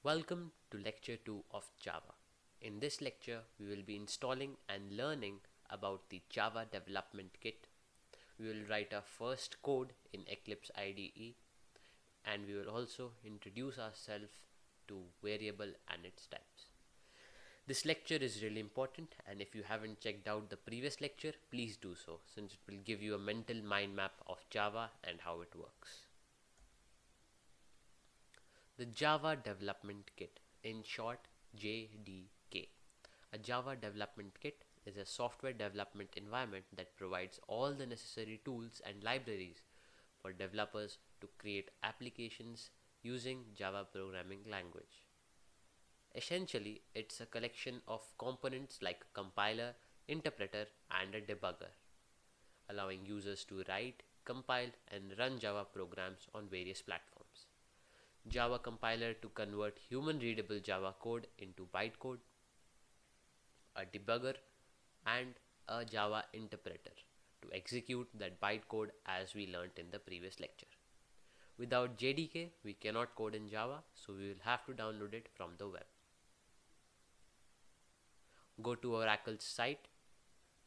Welcome to Lecture 2 of Java. In this lecture, we will be installing and learning about the Java Development Kit. We will write our first code in Eclipse IDE, and we will also introduce ourselves to variable and its types. This lecture is really important, and if you haven't checked out the previous lecture, please do so, since it will give you a mental mind map of Java and how it works. The Java Development Kit, in short JDK. A Java Development Kit is a software development environment that provides all the necessary tools and libraries for developers to create applications using Java programming language. Essentially, it's a collection of components like a compiler, interpreter, and a debugger, allowing users to write, compile, and run Java programs on various platforms. Java compiler to convert human readable Java code into bytecode, a debugger, and a Java interpreter to execute that bytecode as we learnt in the previous lecture. Without JDK, we cannot code in Java, so we will have to download it from the web. Go to Oracle's site.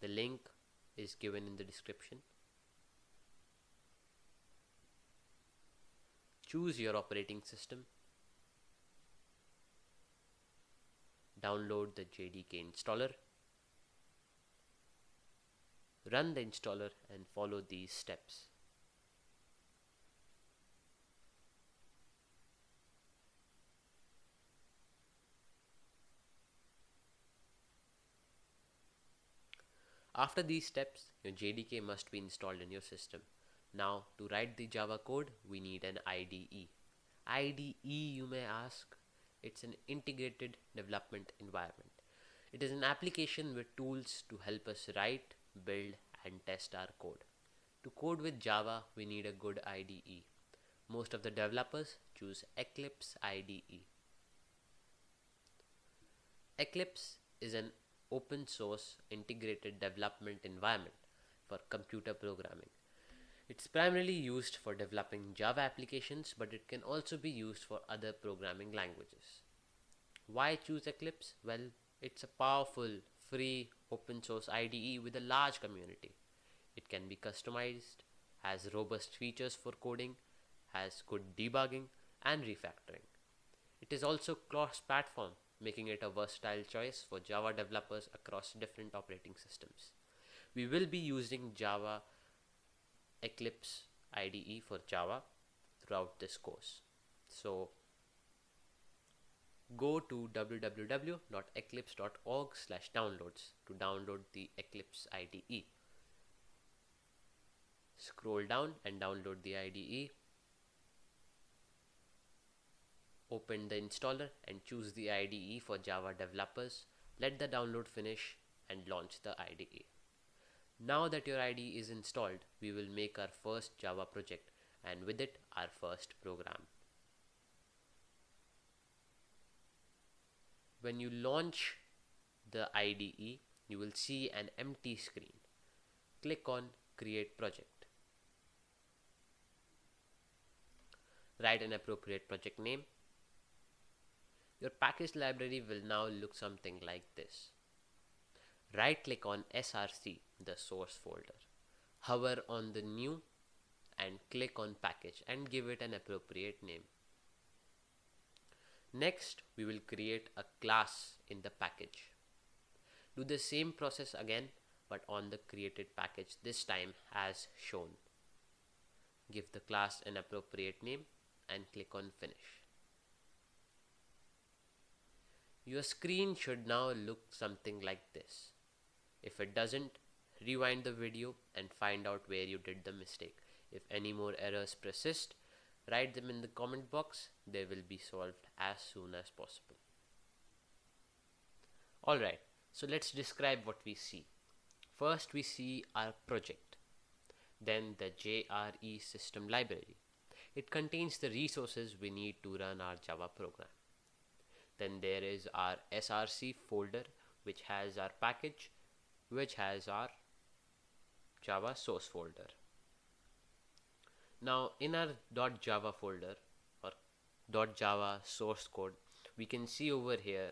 The link is given in the description. Choose your operating system. Download the JDK installer. Run the installer and follow these steps. After these steps, your JDK must be installed in your system. Now, to write the Java code, we need an IDE. IDE, you may ask, it's an integrated development environment. It is an application with tools to help us write, build, and test our code. To code with Java, we need a good IDE. Most of the developers choose Eclipse IDE. Eclipse is an open source integrated development environment for computer programming. It's primarily used for developing Java applications, but it can also be used for other programming languages. Why choose Eclipse? Well, it's a powerful, free, open source IDE with a large community. It can be customized, has robust features for coding, has good debugging and refactoring. It is also cross-platform, making it a versatile choice for Java developers across different operating systems. We will be using Java Eclipse IDE for Java throughout this course. So go to www.eclipse.org/downloads to download the Eclipse IDE. Scroll down and download the IDE. Open the installer and choose the IDE for Java developers. Let the download finish and launch the IDE. Now that your IDE is installed, we will make our first Java project and with it our first program. When you launch the IDE, you will see an empty screen. Click on Create Project. Write an appropriate project name. Your package library will now look something like this. Right click on SRC, the source folder. Hover on the new and click on package and give it an appropriate name. Next, we will create a class in the package. Do the same process again, but on the created package, this time as shown. Give the class an appropriate name and click on finish. Your screen should now look something like this. If it doesn't, rewind the video and find out where you did the mistake. If any more errors persist, write them in the comment box. They will be solved as soon as possible. Alright, so let's describe what we see. First, we see our project. Then the JRE system library. It contains the resources we need to run our Java program. Then there is our SRC folder, which has our package, which has our Java source folder. Now in our .java folder or .java source code, We can see over here,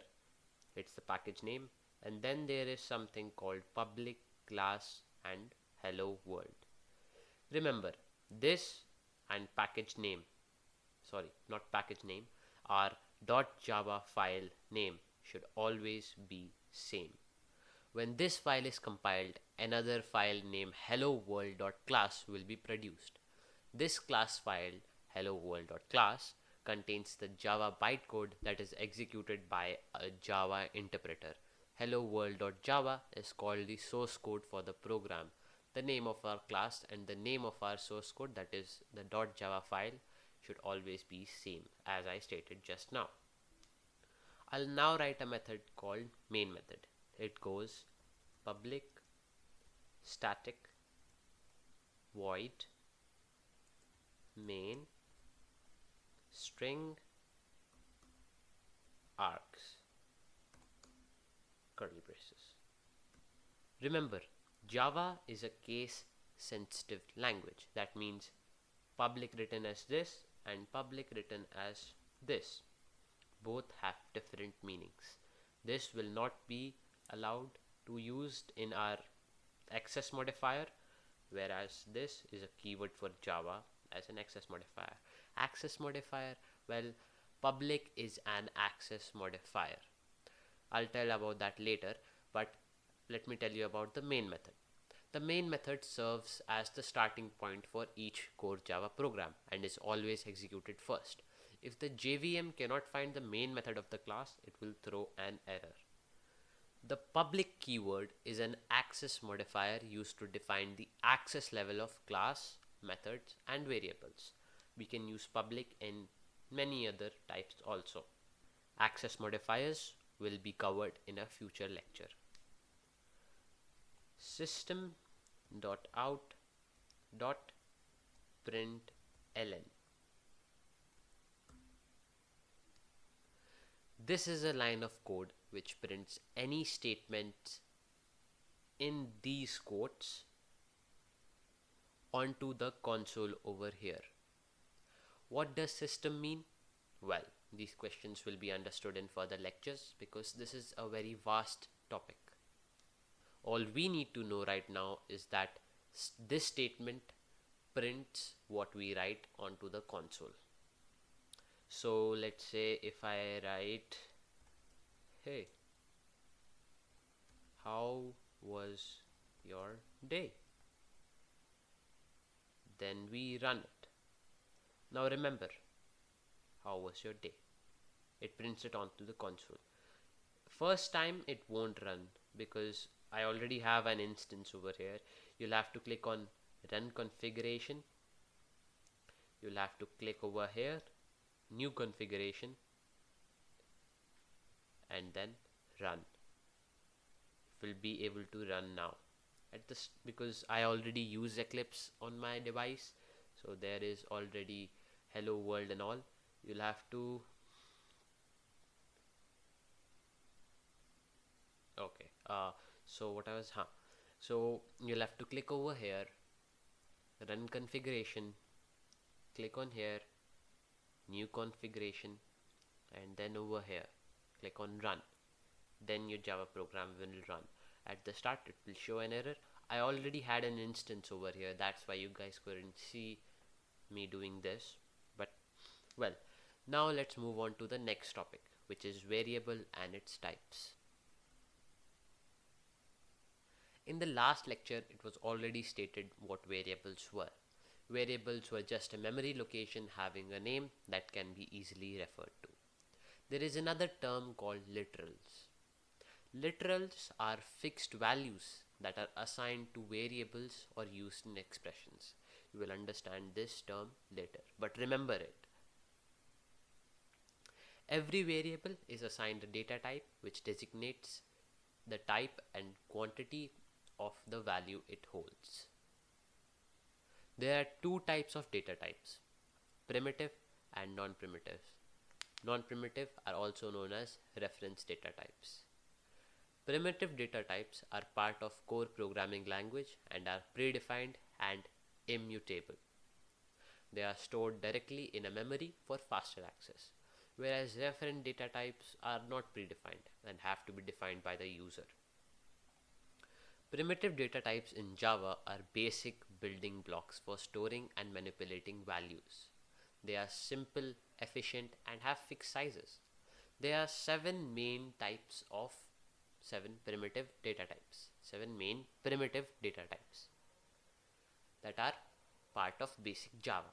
it's the package name, and then there is something called public, class, and hello world. Remember, this and package name, sorry, not package name, our .java file name should always be same. When this file is compiled, another file named hello world.class will be produced. This class file, hello world.class, contains the Java bytecode that is executed by a Java interpreter. Hello world.java is called the source code for the program. The name of our class and the name of our source code, that is the .java file, should always be same, as I stated just now. I'll now write a method called main method. It goes public static void main string args curly braces. Remember, Java is a case sensitive language. That means public written as this and public written as this both have different meanings. This will not be allowed to used in our access modifier, whereas this is a keyword for Java as an access modifier. Access modifier, well, public is an access modifier. I'll tell about that later, but let me tell you about the main method. The main method serves as the starting point for each core Java program and is always executed first. If the JVM cannot find the main method of the class, it will throw an error. The public keyword is an access modifier used to define the access level of class, methods, and variables. We can use public in many other types also. Access modifiers will be covered in a future lecture. System.out.println. This is a line of code which prints any statements in these quotes onto the console over here. What does system mean? Well, these questions will be understood in further lectures because this is a very vast topic. All we need to know right now is that this statement prints what we write onto the console. So let's say if I write, hey, how was your day? Then we run it. Now remember, how was your day? It prints it onto the console. First time it won't run because I already have an instance over here. You'll have to click on run configuration. You'll have to click over here, new configuration, and then run. It will be able to run now. At this, because I already use Eclipse on my device, so there is already hello world and all. You'll have to so what I was so you'll have to click over here, run configuration, click on here, new configuration, and then over here click on run. Then your Java program will run. At the start it will show an error. I already had an instance over here, that's why you guys couldn't see me doing this. But well, now let's move on to the next topic, which is variable and its types. In the last lecture, it was already stated what variables were. Variables were just a memory location having a name that can be easily referred to. There is another term called literals. Literals are fixed values that are assigned to variables or used in expressions. You will understand this term later, but remember it. Every variable is assigned a data type which designates the type and quantity of the value it holds. There are two types of data types, primitive and non-primitive. Non-primitive are also known as reference data types. Primitive data types are part of core programming language and are predefined and immutable. They are stored directly in a memory for faster access. whereas referent data types are not predefined and have to be defined by the user. Primitive data types in Java are basic building blocks for storing and manipulating values. They are simple, efficient, and have fixed sizes. There are seven primitive data types. Seven main primitive data types that are part of basic Java.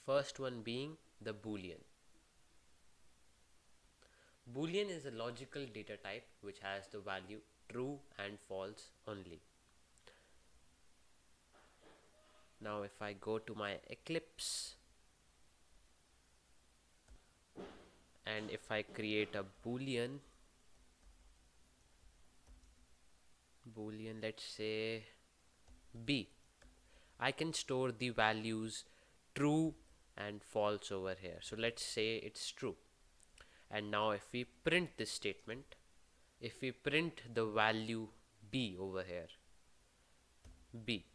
First one being the Boolean. Boolean is a logical data type which has the value true and false only. Now if I go to my Eclipse and if I create a Boolean, let's say B, I can store the values true and false over here. So let's say it's true. And now if we print this statement, if we print the value B over here, B,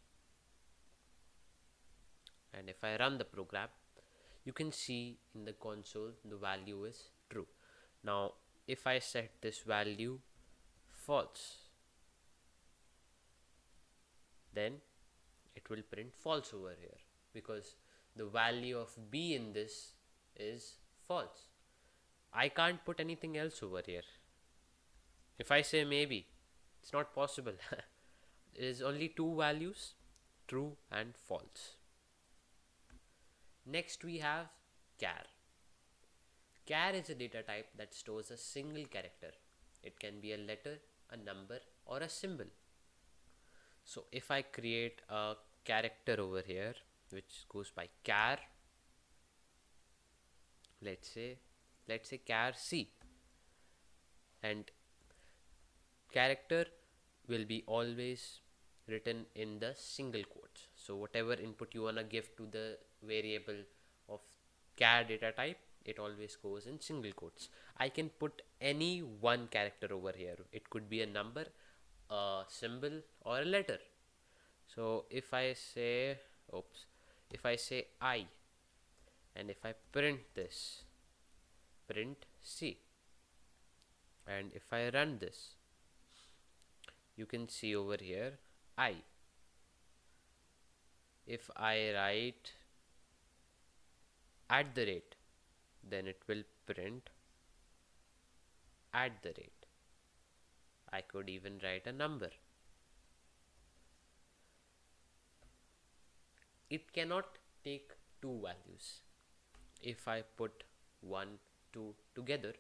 and if I run the program, you can see in the console the value is true. Now if I set this value false, then it will print false over here because the value of B in this is false. I can't put anything else over here. If I say maybe, it's not possible. There is only two values, true and false. Next we have char. Char is a data type that stores a single character. It can be a letter, a number, or a symbol. So if I create a character over here which goes by char, let's say char C, and character will be always written in the single quotes. So whatever input you wanna give to the variable of char data type, it always goes in single quotes. I can put any one character over here. It could be a number, a symbol, or a letter. So if I say I, and if I print this, print C, and if I run this, you can see over here I. If I write @ then it will print @. I could even write a number. It cannot take two values. If I put 1, 2 together,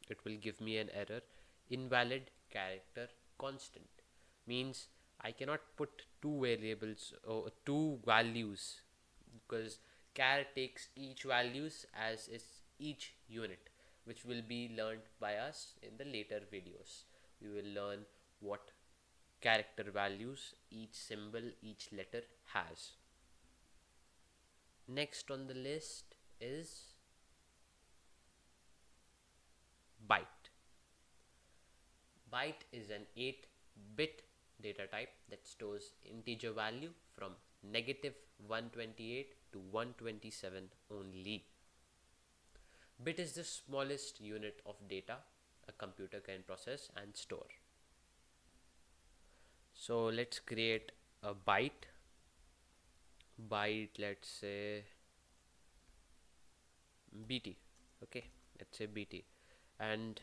it will give me an error. Invalid character constant means I cannot put two variables or two values because char takes each values as its each unit, which will be learned by us in the later videos. We will learn what character values each symbol, each letter has. Next on the list is byte. Byte is an 8-bit data type that stores integer value from -128 to 127 only. Bit is the smallest unit of data a computer can process and store. So let's create a byte. Byte, let's say BT. Okay, let's say BT, and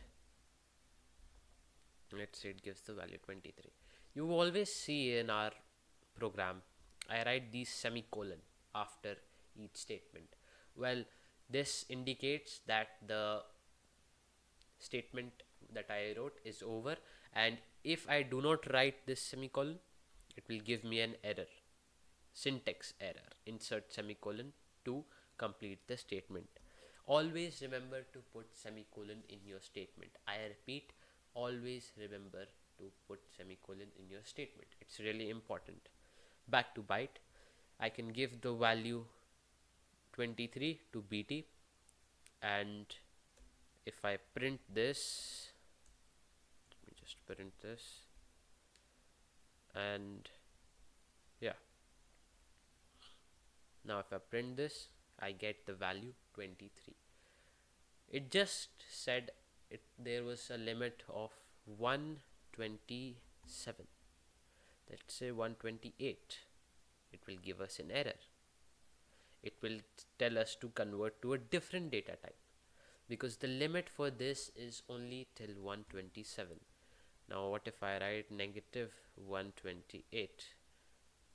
let's say it gives the value 23. You always see in our program I write these semicolon after each statement. Well, this indicates that the statement that I wrote is over, and if I do not write this semicolon, it will give me an error, syntax error. Insert semicolon to complete the statement. Always remember to put semicolon in your statement. I repeat, always remember to put semicolon in your statement. It's really important. Back to byte, I can give the value 23 to BT, and if I print this, let me just print this, and yeah, now if I print this, I get the value 23. It just said there was a limit of 127. Let's say 128. It will give us an error. It will tell us to convert to a different data type, because the limit for this is only till 127. Now what if I write negative 128,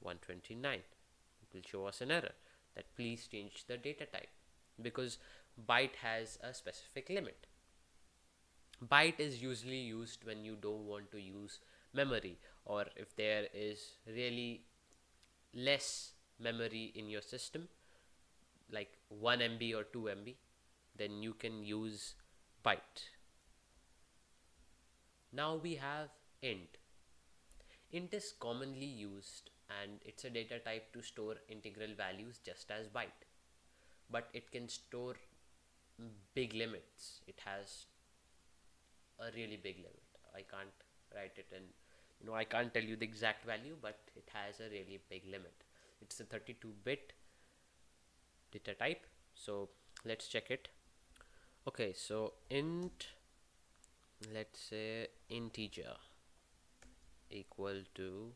129? It will show us an error that please change the data type, because byte has a specific limit. Byte is usually used when you don't want to use memory, or if there is really less memory in your system, like 1 MB or 2 MB, then you can use byte. Now we have int. Int is commonly used and it's a data type to store integral values just as byte, but it can store big limits. It has a really big limit. I can't write it in, I can't tell you the exact value, but it has a really big limit. It's a 32-bit data type. So let's check it. Okay, so int, let's say integer equal to,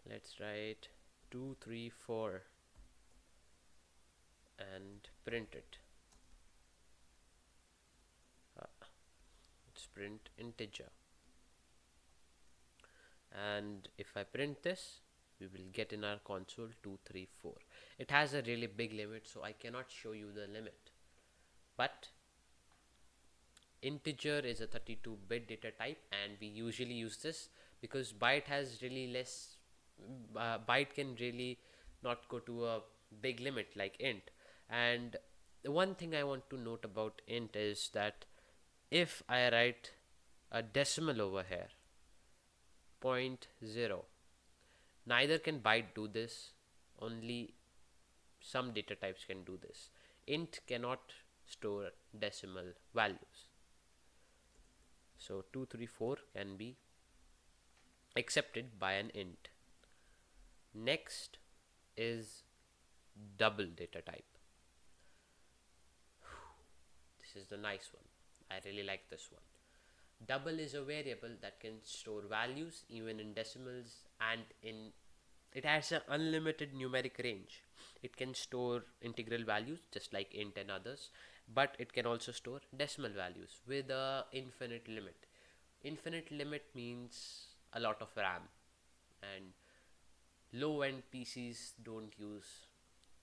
let's write 234 and print it. Let's print integer, and if I print this, we will get in our console 234. It has a really big limit, so I cannot show you the limit, but integer is a 32-bit data type, and we usually use this because byte has really less, byte can really not go to a big limit like int. And the one thing I want to note about int is that if I write a decimal over here, 0.0, neither can byte do this, only some data types can do this. Int cannot store decimal values. So 234 can be accepted by an int. Next is double data type. This is the nice one. I really like this one. Double is a variable that can store values even in decimals, and it has an unlimited numeric range. It can store integral values just like int and others, but it can also store decimal values with a infinite limit. Infinite limit means a lot of RAM, and low-end PCs don't use,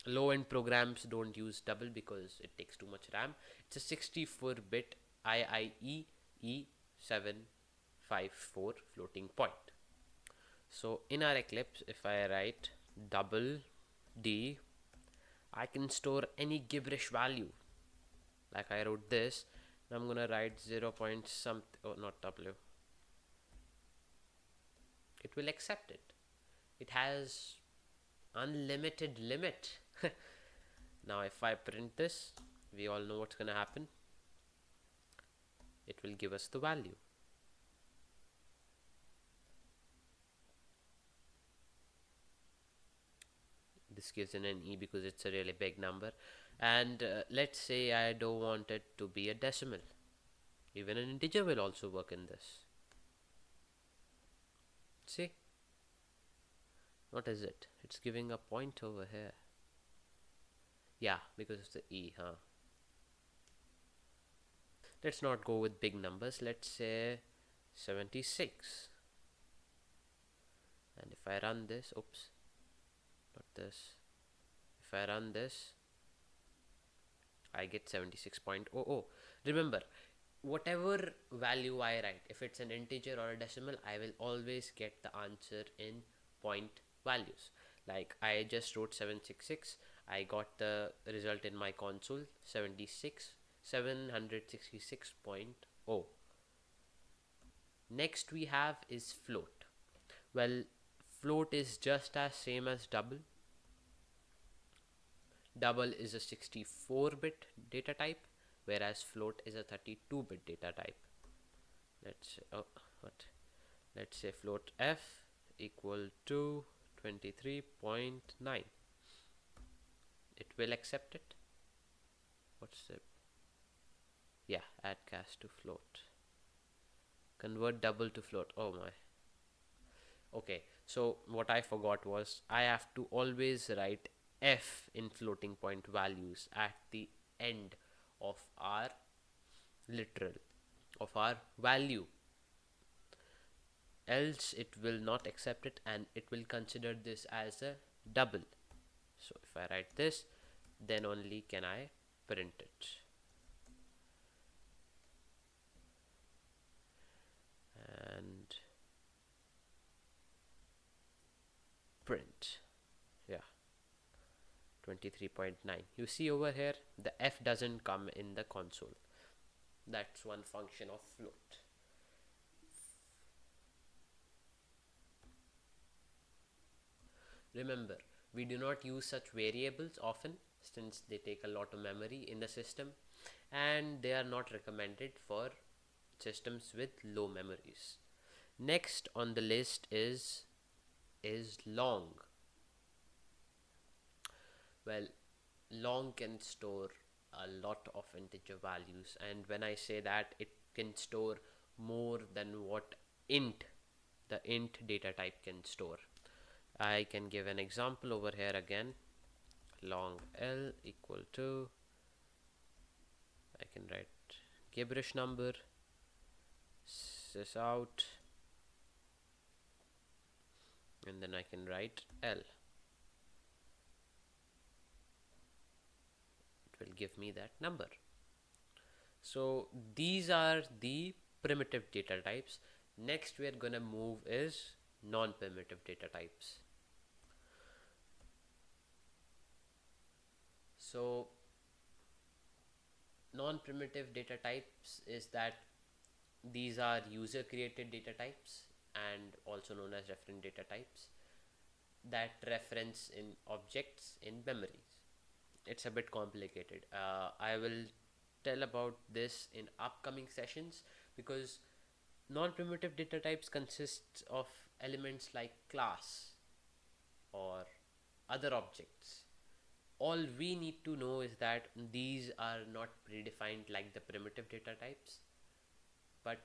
low-end programs don't use double because it takes too much RAM. It's a 64-bit IIE E754 floating point. So in our Eclipse, if I write double D, I can store any gibberish value. Like I wrote this, and I'm gonna write 0 point something, oh not W. It will accept it. It has unlimited limit. Now if I print this, we all know what's gonna happen. It will give us the value. This gives an E because it's a really big number, and let's say I don't want it to be a decimal. Even an integer will also work in this. See, what is it? It's giving a point over here. Yeah, because of the E, huh? Let's not go with big numbers. Let's say 76. And if I run this, oops, not this. If I run this, I get 76.00. Remember, whatever value I write, if it's an integer or a decimal, I will always get the answer in point values. Like I just wrote 766, I got the result in my console 766.0. Next we have is float. Well, float is just as same as double. Double is a 64-bit data type, whereas float is a 32-bit data type. Let's say float f equal to 23.9. It will accept it. what's the, yeah, add cast to float, convert double to float. Oh my. Okay, so what I forgot was I have to always write f in floating point values at the end of our literal, of our value, else it will not accept it and it will consider this as a double. So if I write this, then only can I print it. And print, yeah, 23.9. You see over here the f doesn't come in the console. That's one function of float. Remember, we do not use such variables often since they take a lot of memory in the system and they are not recommended for systems with low memories. Next on the list is long. Well, long can store a lot of integer values, and when I say that, it can store more than what the int data type can store. I can give an example over here again. Long L equal to, I can write gibberish number, sys out, and then I can write L. It will give me that number. So these are the primitive data types. Next we are gonna move is non-primitive data types. So non-primitive data types is that these are user created data types and also known as reference data types that reference in objects in memories. It's a bit complicated. I will tell about this in upcoming sessions because non-primitive data types consists of elements like class or other objects. All we need to know is that these are not predefined like the primitive data types, but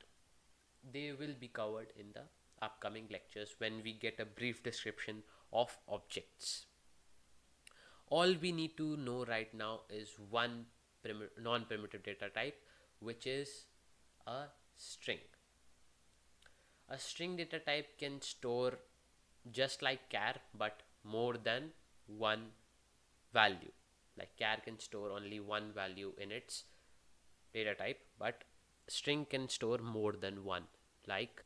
they will be covered in the upcoming lectures when we get a brief description of objects. All we need to know right now is one non-primitive data type, which is a string. A string data type can store just like char but more than one value. Like char can store only one value in its data type, but string can store more than one. Like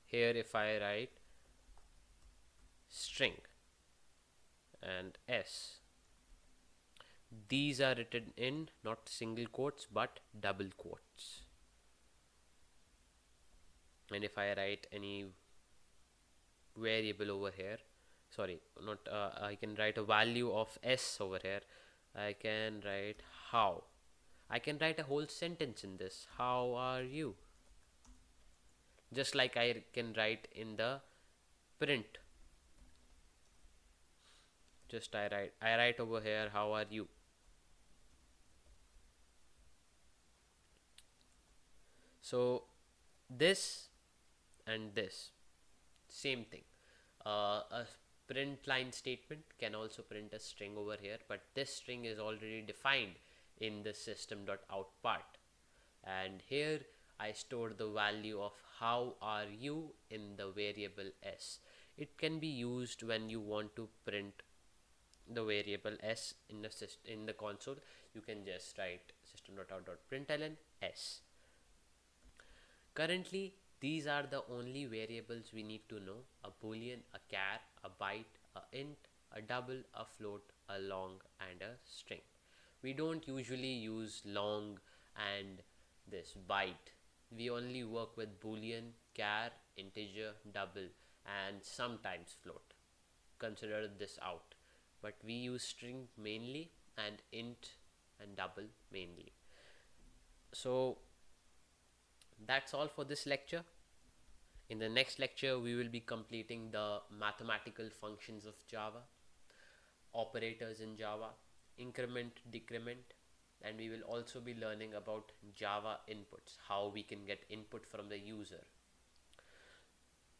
here if I write string and s, these are written in not single quotes but double quotes. And if I write any variable over here, sorry, not I can write a value of s over here. I can write how. I can write a whole sentence in this. How are you? Just like I can write in the print. Just I write over here, how are you? So this and this, same thing. A print line statement can also print a string over here, but this string is already defined in the system.out part. And here I store the value of how are you in the variable s. It can be used when you want to print the variable s in the console. You can just write system.out.println s. Currently, these are the only variables we need to know: a boolean, a char, a byte, a int, a double, a float, a long, and a string. We don't usually use long and this byte. We only work with boolean, char, integer, double, and sometimes float. Consider this out. But we use string mainly and int and double mainly. So that's all for this lecture. In the next lecture, we will be completing the mathematical functions of Java, operators in Java, increment, decrement, and we will also be learning about Java inputs, how we can get input from the user.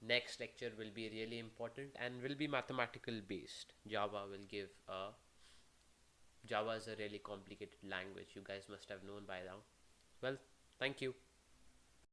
Next lecture will be really important and will be mathematical based. Java is a really complicated language, you guys must have known by now. Well, thank you.